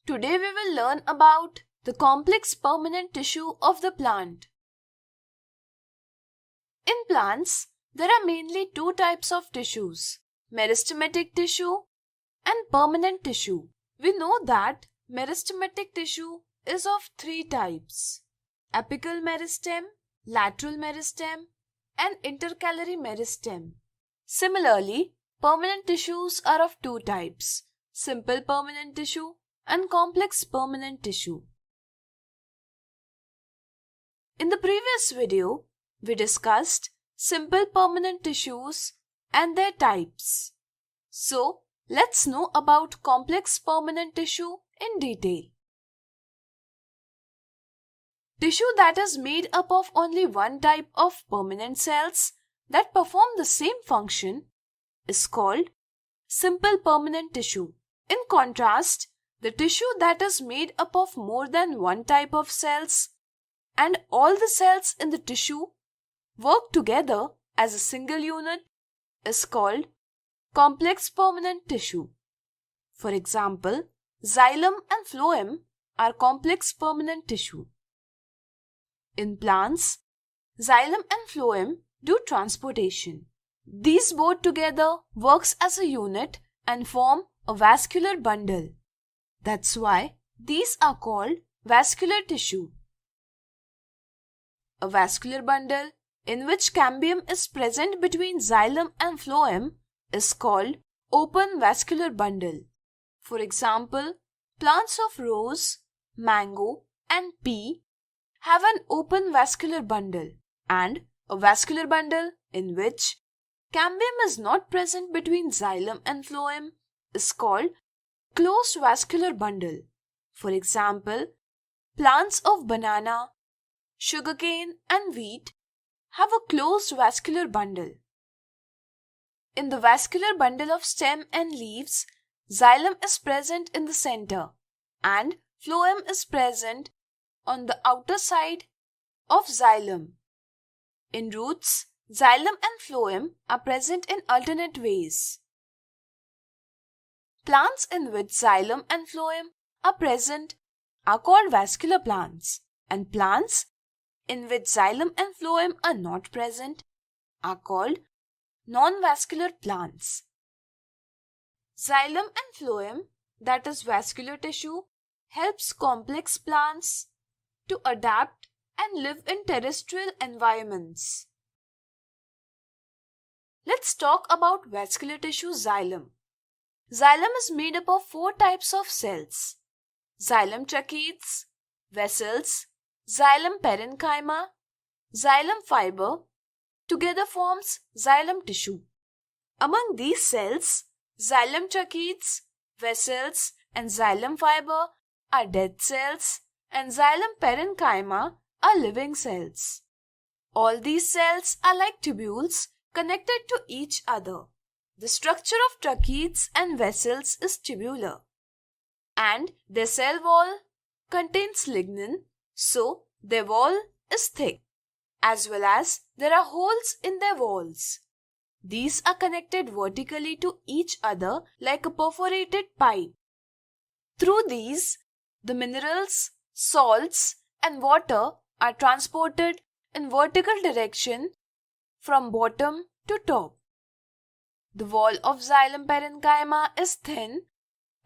Today we will learn about the complex permanent tissue of the plant. In plants, there are mainly two types of tissues, meristematic tissue and permanent tissue. We know that meristematic tissue is of three types: apical meristem, lateral meristem, and intercalary meristem. Similarly, permanent tissues are of two types, simple permanent tissue and complex permanent tissue. In the previous video, we discussed simple permanent tissues and their types. So, let's know about complex permanent tissue in detail. Tissue that is made up of only one type of permanent cells that perform the same function is called simple permanent tissue. In contrast, the tissue that is made up of more than one type of cells and all the cells in the tissue work together as a single unit is called complex permanent tissue. For example, xylem and phloem are complex permanent tissue. In plants, xylem and phloem do transportation. These both together works as a unit and form a vascular bundle. That's why these are called vascular tissue. A vascular bundle in which cambium is present between xylem and phloem is called open vascular bundle. For example, plants of rose, mango, and pea have an open vascular bundle, and a vascular bundle in which cambium is not present between xylem and phloem is called closed vascular bundle. For example, plants of banana, sugarcane, and wheat have a closed vascular bundle. In the vascular bundle of stem and leaves, xylem is present in the center and phloem is present on the outer side of xylem. In roots, xylem and phloem are present in alternate ways. Plants in which xylem and phloem are present are called vascular plants, and plants in which xylem and phloem are not present are called non-vascular plants. Xylem and phloem, that is vascular tissue, helps complex plants to adapt and live in terrestrial environments. Let's talk about vascular tissue xylem. Xylem is made up of four types of cells: xylem tracheids, vessels, xylem parenchyma, xylem fiber, together forms xylem tissue. Among these cells, xylem tracheids, vessels, and xylem fiber are dead cells, and xylem parenchyma are living cells. All these cells are like tubules connected to each other. The structure of tracheids and vessels is tubular, and their cell wall contains lignin, so their wall is thick, as well as there are holes in their walls. These are connected vertically to each other like a perforated pipe. Through these, the minerals, salts, and water are transported in vertical direction from bottom to top. The wall of xylem parenchyma is thin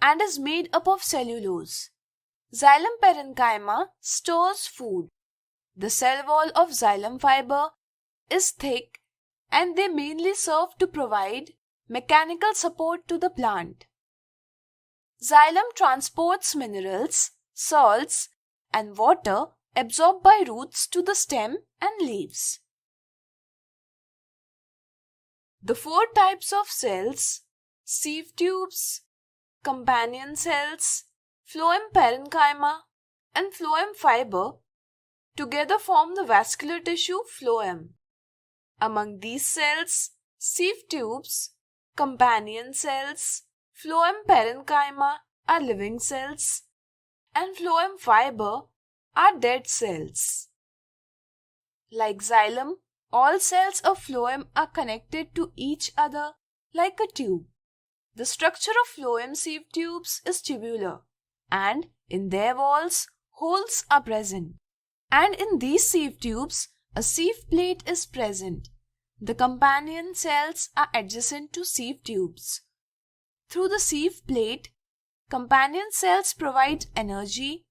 and is made up of cellulose. Xylem parenchyma stores food. The cell wall of xylem fiber is thick and they mainly serve to provide mechanical support to the plant. Xylem transports minerals, salts, and water absorbed by roots to the stem and leaves. The four types of cells, sieve tubes, companion cells, phloem parenchyma, and phloem fiber, together form the vascular tissue phloem. Among these cells, sieve tubes, companion cells, phloem parenchyma are living cells, and phloem fiber are dead cells. Like xylem, all cells of phloem are connected to each other like a tube. The structure of phloem sieve tubes is tubular, and in their walls, holes are present. And in these sieve tubes, a sieve plate is present. The companion cells are adjacent to sieve tubes. Through the sieve plate, companion cells provide energy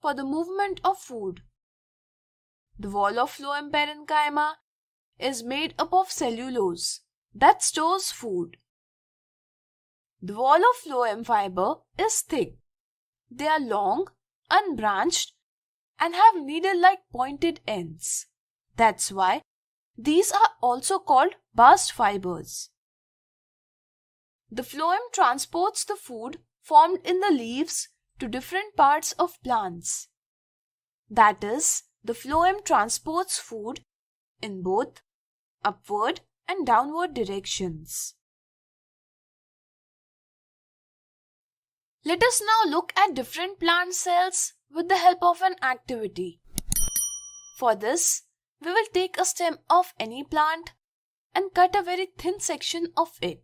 for the movement of food. The wall of phloem parenchyma is made up of cellulose that stores food. The wall of phloem fiber is thick. They are long, unbranched, and have needle-like pointed ends. That's why these are also called bast fibers. The phloem transports the food formed in the leaves to different parts of plants. That is, the phloem transports food in both upward and downward directions. Let us now look at different plant cells with the help of an activity. For this, we will take a stem of any plant and cut a very thin section of it.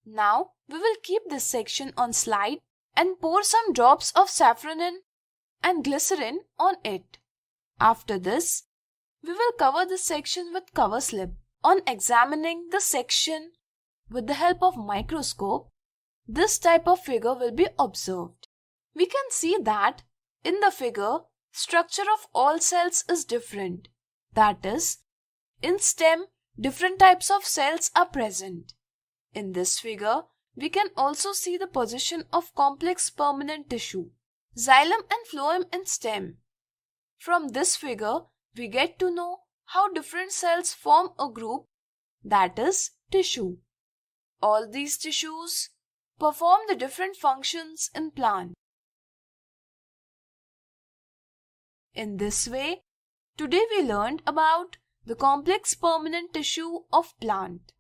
Now, we will keep this section on slide and pour some drops of saffronin and glycerin on it. After this, we will cover this section with cover slip. On examining the section with the help of microscope, this type of figure will be observed. We can see that in the figure, structure of all cells is different. That is, in stem, different types of cells are present. In this figure, we can also see the position of complex permanent tissue, xylem and phloem in stem. From this figure, we get to know how different cells form a group, that is, tissue. All these tissues perform the different functions in plant. In this way, today we learned about the complex permanent tissue of plant.